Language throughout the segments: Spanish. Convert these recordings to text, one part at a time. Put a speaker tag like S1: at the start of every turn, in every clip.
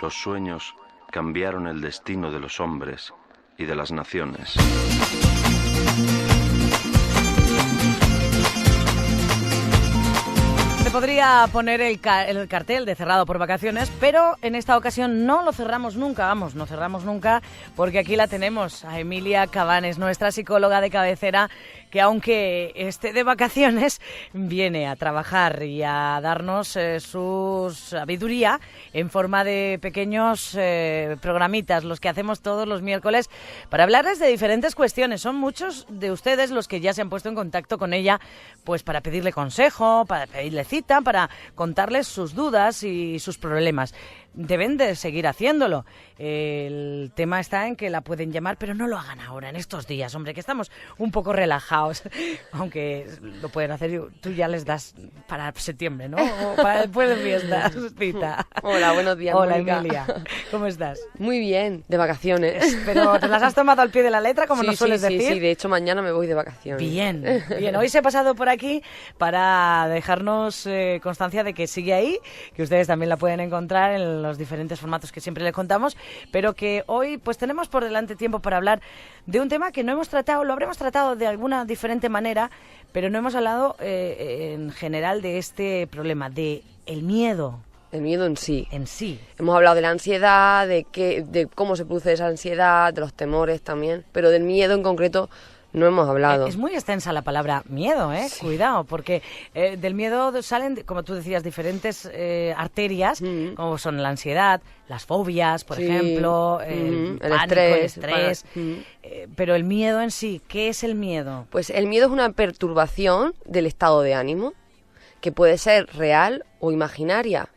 S1: los sueños cambiaron el destino de los hombres y de las naciones.
S2: Se podría poner el cartel de cerrado por vacaciones, pero en esta ocasión no lo cerramos nunca, no cerramos nunca, porque aquí la tenemos, a Emilia Cabanes, nuestra psicóloga de cabecera, que aunque esté de vacaciones, viene a trabajar y a darnos su sabiduría en forma de pequeños programitas, los que hacemos todos los miércoles, para hablarles de diferentes cuestiones. Son muchos de ustedes los que ya se han puesto en contacto con ella, pues para pedirle consejo, para pedirle cita, para contarles sus dudas y sus problemas. Deben de seguir haciéndolo. El tema está en que la pueden llamar, pero no lo hagan ahora, en estos días, hombre, que estamos un poco relajados. Aunque lo pueden hacer, tú ya les das para septiembre, ¿no? O para después de fiestas, cita.
S3: Hola, buenos días,
S2: Hola,
S3: Mónica.
S2: Emilia. ¿Cómo estás?
S3: Muy bien, de vacaciones.
S2: Pero ¿te las has tomado al pie de la letra, como nos sueles decir?
S3: Sí, de hecho mañana me voy de vacaciones.
S2: Bien. Hoy se ha pasado por aquí para dejarnos constancia de que sigue ahí, que ustedes también la pueden encontrar en los diferentes formatos que siempre les contamos, pero que hoy pues tenemos por delante tiempo para hablar de un tema que no hemos tratado, lo habremos tratado de alguna diferente manera, pero no hemos hablado en general de este problema, de el miedo.
S3: El miedo en sí.
S2: En sí.
S3: Hemos hablado de la ansiedad, de cómo se produce esa ansiedad, de los temores también, pero del miedo en concreto no hemos hablado.
S2: Es muy extensa la palabra miedo,
S3: Sí.
S2: Cuidado, porque del miedo salen, como tú decías, diferentes arterias, como son la ansiedad, las fobias, por ejemplo, el pánico, el estrés. Pero el miedo en sí, ¿qué es el miedo?
S3: Pues el miedo es una perturbación del estado de ánimo, que puede ser real o imaginaria,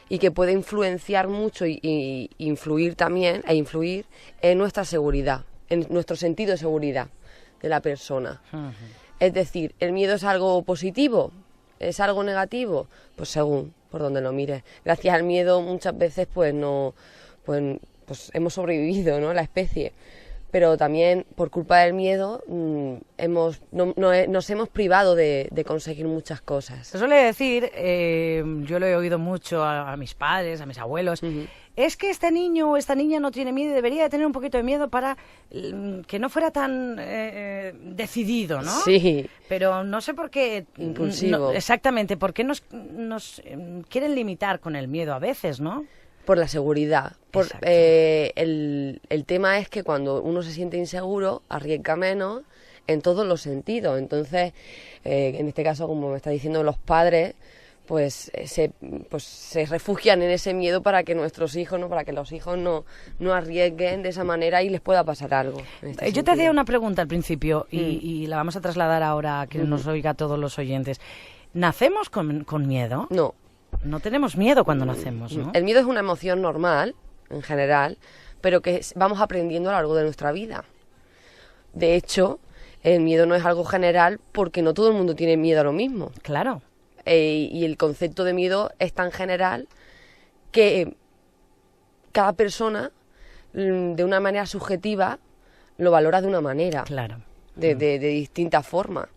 S3: y que puede influenciar mucho y influir también, influir en nuestra seguridad, en nuestro sentido de seguridad de la persona. Es decir, ¿el miedo es algo positivo? ¿Es algo negativo? Pues según por donde lo mires. Gracias al miedo muchas veces pues hemos sobrevivido, ¿no? La especie. Pero también por culpa del miedo nos hemos privado de conseguir muchas cosas.
S2: Se suele decir, yo lo he oído mucho a mis padres, a mis abuelos, es que este niño o esta niña no tiene miedo y debería de tener un poquito de miedo para que no fuera tan decidido, ¿no?
S3: Sí.
S2: Pero no sé por qué...
S3: Impulsivo.
S2: Exactamente, por qué nos quieren limitar con el miedo a veces, ¿no?
S3: Por la seguridad. El tema es que cuando uno se siente inseguro, arriesga menos en todos los sentidos. Entonces, en este caso, como me está diciendo, los padres se refugian en ese miedo para que nuestros hijos, ¿no? Para que los hijos no arriesguen de esa manera y les pueda pasar algo.
S2: Yo te hacía una pregunta al principio y la vamos a trasladar ahora a que nos oiga a todos los oyentes. ¿Nacemos con miedo?
S3: No.
S2: No tenemos miedo cuando nacemos, ¿no?
S3: El miedo es una emoción normal, en general, pero que vamos aprendiendo a lo largo de nuestra vida. De hecho, el miedo no es algo general porque no todo el mundo tiene miedo a lo mismo.
S2: Claro.
S3: Y el concepto de miedo es tan general que cada persona, de una manera subjetiva, lo valora de una manera.
S2: Claro.
S3: De distintas formas.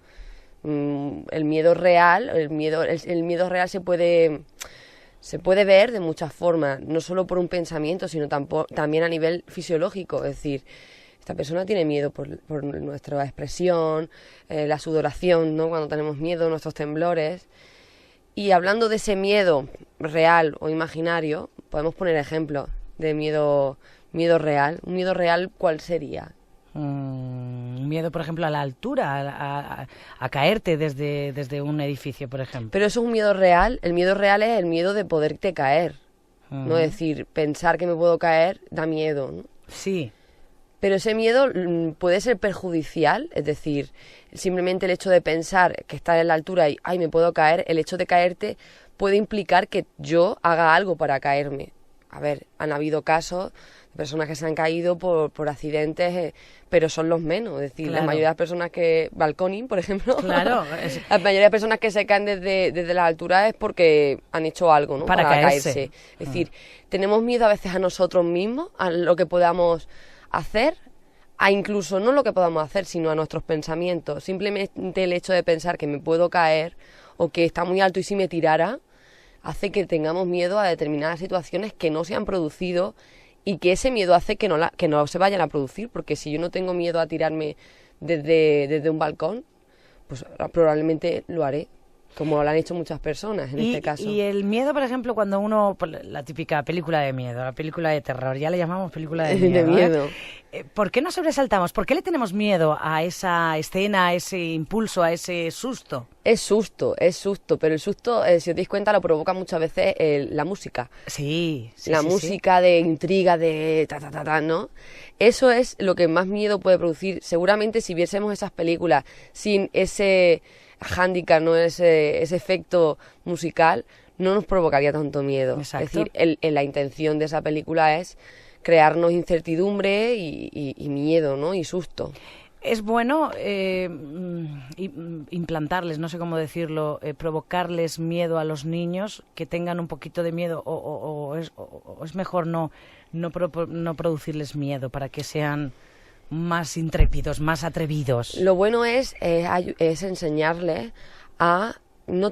S3: El miedo real, el miedo real se puede ver de muchas formas, no solo por un pensamiento, sino también a nivel fisiológico. Es decir, esta persona tiene miedo por nuestra expresión, la sudoración, ¿no? Cuando tenemos miedo, nuestros temblores. Y hablando de ese miedo real o imaginario, podemos poner ejemplos de miedo real. ¿Un miedo real cuál sería?
S2: Miedo, por ejemplo, a la altura, a caerte desde un edificio, por ejemplo.
S3: Pero eso es un miedo real. El miedo real es el miedo de poderte caer. ¿No? Es decir, pensar que me puedo caer da miedo, ¿no?
S2: Sí.
S3: Pero ese miedo puede ser perjudicial, es decir, simplemente el hecho de pensar que estás en la altura y ¡ay, me puedo caer! El hecho de caerte puede implicar que yo haga algo para caerme. A ver, han habido casos de personas que se han caído por accidentes, pero son los menos. Es decir,
S2: Claro.
S3: La mayoría de las personas que... Balconing, por ejemplo.
S2: Claro.
S3: La mayoría de personas que se caen desde la altura es porque han hecho algo, ¿no?
S2: Para caerse.
S3: Es decir, tenemos miedo a veces a nosotros mismos, a lo que podamos hacer, a incluso no lo que podamos hacer, sino a nuestros pensamientos. Simplemente el hecho de pensar que me puedo caer o que está muy alto y si me tirara, hace que tengamos miedo a determinadas situaciones que no se han producido y que ese miedo hace que no se vayan a producir, porque si yo no tengo miedo a tirarme desde un balcón, pues probablemente lo haré, como lo han hecho muchas personas en este caso.
S2: Y el miedo, por ejemplo, cuando uno, la típica película de miedo, la película de terror, ya le llamamos película de miedo.
S3: De miedo.
S2: ¿Por qué nos sobresaltamos? ¿Por qué le tenemos miedo a esa escena, a ese impulso, a ese susto?
S3: Es susto, pero el susto, si os dais cuenta, lo provoca muchas veces la música.
S2: Sí,
S3: la música de intriga, de ¿no? Eso es lo que más miedo puede producir. Seguramente si viésemos esas películas sin ese hándicap, ¿no? ese efecto musical, no nos provocaría tanto miedo.
S2: Exacto.
S3: Es decir, la intención de esa película es crearnos incertidumbre y miedo, ¿no? Y susto.
S2: Es bueno implantarles, no sé cómo decirlo, provocarles miedo a los niños, que tengan un poquito de miedo, o es mejor no producirles miedo para que sean más intrépidos, más atrevidos.
S3: Lo bueno es enseñarles a no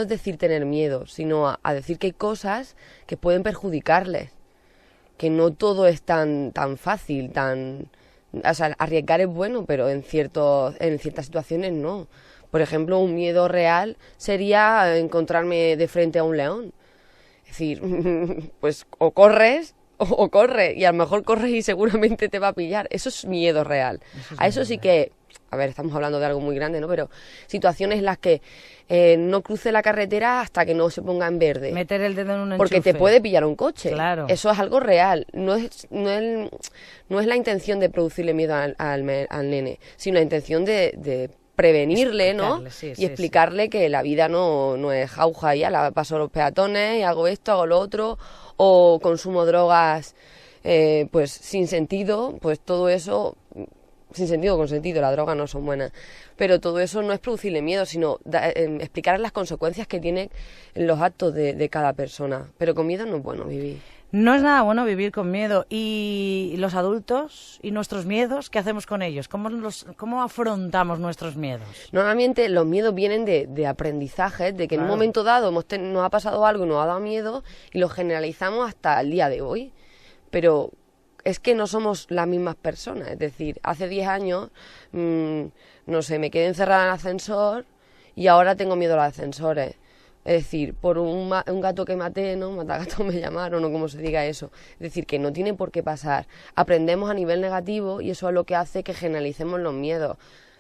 S3: es decir tener miedo, sino a decir que hay cosas que pueden perjudicarles, que no todo es tan fácil, o sea, arriesgar es bueno, pero en ciertas situaciones no. Por ejemplo, un miedo real sería encontrarme de frente a un león. Es decir, pues o corres o corre, y a lo mejor corres y seguramente te va a pillar. Eso es miedo real. Eso sí que, a ver, estamos hablando de algo muy grande, ¿no? Pero situaciones en las que no cruce la carretera hasta que no se ponga en verde.
S2: Meter el dedo en un enchufe.
S3: Porque te puede pillar un coche.
S2: Claro.
S3: Eso es algo real. No es la intención de producirle miedo al nene, sino la intención de prevenirle, ¿no? Y explicarle que la vida no es jauja, ya la paso a los peatones y hago esto, hago lo otro, o consumo drogas pues sin sentido, pues todo eso, sin sentido o con sentido, las drogas no son buenas, pero todo eso no es producirle miedo, sino explicar las consecuencias que tienen los actos de cada persona, pero con miedo no es bueno vivir.
S2: No es nada bueno vivir con miedo. ¿Y los adultos y nuestros miedos? ¿Qué hacemos con ellos? ¿Cómo afrontamos nuestros miedos?
S3: Normalmente los miedos vienen de aprendizaje, de que en un momento dado nos ha pasado algo y nos ha dado miedo y lo generalizamos hasta el día de hoy. Pero es que no somos las mismas personas. Es decir, hace 10 años, no sé, me quedé encerrada en el ascensor y ahora tengo miedo a los ascensores. Es decir, por un gato que maté, ¿no? Matagato me llamaron, o como se diga eso. Es decir, que no tiene por qué pasar. Aprendemos a nivel negativo y eso es lo que hace que generalicemos los miedos.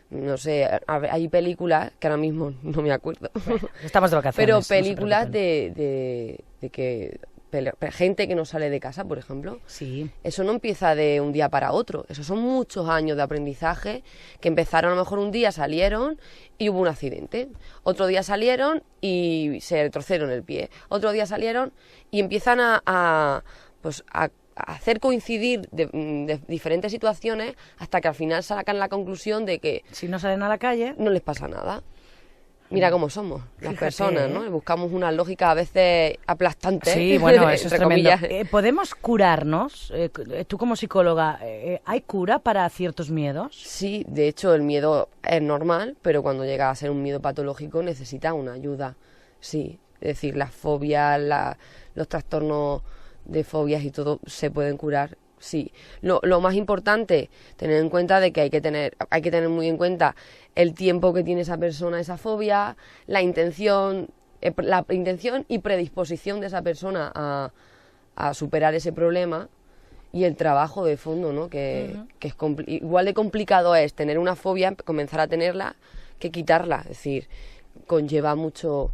S3: No sé, hay películas, que ahora mismo no me acuerdo.
S2: Bueno, estamos de vacaciones.
S3: Pero películas de que gente que no sale de casa, por ejemplo.
S2: Sí.
S3: Eso no empieza de un día para otro. Eso son muchos años de aprendizaje que empezaron, a lo mejor un día salieron y hubo un accidente. Otro día salieron y se torcieron el pie. Otro día salieron y empiezan a hacer coincidir de diferentes situaciones hasta que al final sacan la conclusión de que
S2: si no salen a la calle
S3: no les pasa nada. Mira cómo somos las personas, ¿no? Buscamos una lógica a veces aplastante.
S2: Sí, bueno, eso es tremendo. ¿Podemos curarnos? Tú como psicóloga, ¿hay cura para ciertos miedos?
S3: Sí, de hecho el miedo es normal, pero cuando llega a ser un miedo patológico necesita una ayuda. Sí, es decir, las fobias, los trastornos de fobias y todo se pueden curar. Sí, lo más importante, tener en cuenta de que hay que tener muy en cuenta el tiempo que tiene esa persona, esa fobia, la intención y predisposición de esa persona a superar ese problema y el trabajo de fondo, ¿no? Que es igual de complicado es tener una fobia, comenzar a tenerla, que quitarla. Es decir, conlleva mucho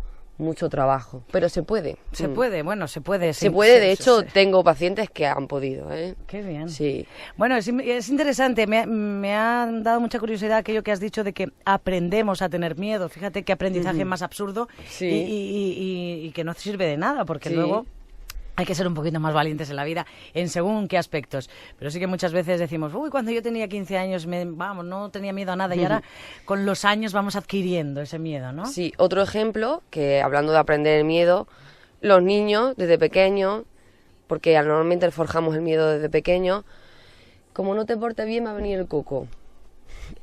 S3: trabajo, pero se puede.
S2: Se puede, bueno, se puede.
S3: Se puede, de hecho, tengo pacientes que han podido, ¿eh?
S2: Qué bien.
S3: Sí.
S2: Bueno, es interesante, me ha dado mucha curiosidad aquello que has dicho de que aprendemos a tener miedo. Fíjate qué aprendizaje más absurdo.
S3: Sí.
S2: Y que no sirve de nada, porque luego hay que ser un poquito más valientes en la vida, en según qué aspectos. Pero sí que muchas veces decimos, uy, cuando yo tenía 15 años, no tenía miedo a nada. Y ahora, con los años, vamos adquiriendo ese miedo, ¿no?
S3: Sí, otro ejemplo, que hablando de aprender el miedo, los niños, desde pequeños, porque normalmente forjamos el miedo desde pequeños, como no te portes bien, va a venir el coco.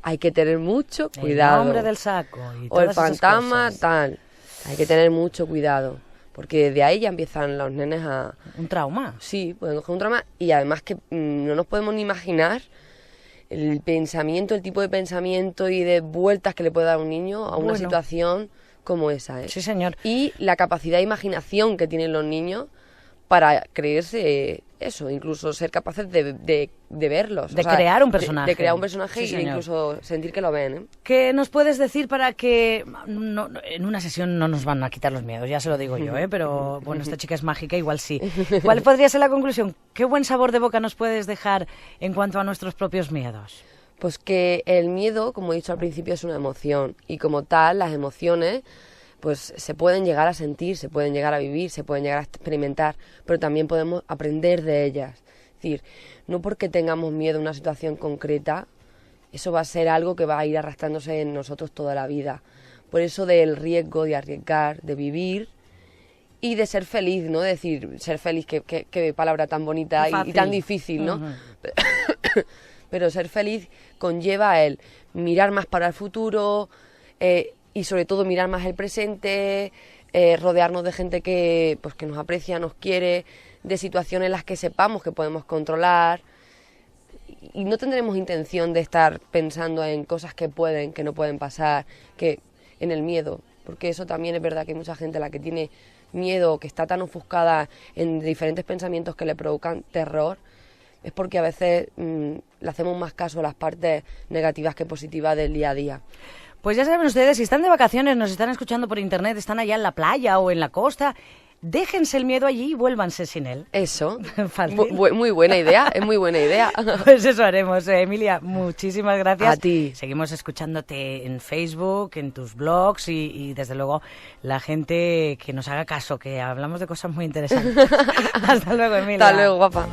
S3: Hay que tener mucho cuidado.
S2: El hombre del saco. Y
S3: o el
S2: todas esas
S3: fantasma,
S2: cosas.
S3: tal. Hay que tener mucho cuidado. porque desde ahí ya empiezan los nenes a...
S2: Un trauma.
S3: Sí, pueden coger un trauma y además que no nos podemos ni imaginar el pensamiento, el tipo de pensamiento y de vueltas que le puede dar un niño a una situación como esa, ¿eh?
S2: Sí, señor.
S3: Y la capacidad de imaginación que tienen los niños para creerse eso, incluso ser capaces de verlos.
S2: De crear un personaje.
S3: De crear un personaje
S2: Sí,
S3: e incluso sentir que lo ven, ¿eh?
S2: ¿Qué nos puedes decir para que en una sesión no nos van a quitar los miedos? Ya se lo digo yo, ¿eh? Pero bueno, esta chica es mágica, igual sí. ¿Cuál podría ser la conclusión? ¿Qué buen sabor de boca nos puedes dejar en cuanto a nuestros propios miedos?
S3: Pues que el miedo, como he dicho al principio, es una emoción y como tal las emociones pues se pueden llegar a sentir, se pueden llegar a vivir, se pueden llegar a experimentar, pero también podemos aprender de ellas. Es decir, no porque tengamos miedo a una situación concreta, eso va a ser algo que va a ir arrastrándose en nosotros toda la vida. Por eso del riesgo, de arriesgar, de vivir y de ser feliz, ¿no? Es decir, ser feliz, qué palabra tan bonita y tan difícil, ¿no? Pero ser feliz conlleva el mirar más para el futuro, y sobre todo mirar más el presente, rodearnos de gente que nos aprecia, nos quiere, de situaciones en las que sepamos que podemos controlar y no tendremos intención de estar pensando en cosas que no pueden pasar, que en el miedo, porque eso también es verdad que hay mucha gente a la que tiene miedo, que está tan ofuscada en diferentes pensamientos que le provocan terror, es porque a veces le hacemos más caso a las partes negativas que positivas del día a día.
S2: Pues ya saben ustedes, si están de vacaciones, nos están escuchando por internet, están allá en la playa o en la costa, déjense el miedo allí y vuélvanse sin él.
S3: Eso, muy buena idea, es muy buena idea.
S2: Pues eso haremos. Emilia, muchísimas gracias.
S3: A ti.
S2: Seguimos escuchándote en Facebook, en tus blogs y desde luego la gente que nos haga caso, que hablamos de cosas muy interesantes. Hasta luego, Emilia.
S3: Hasta luego, guapa.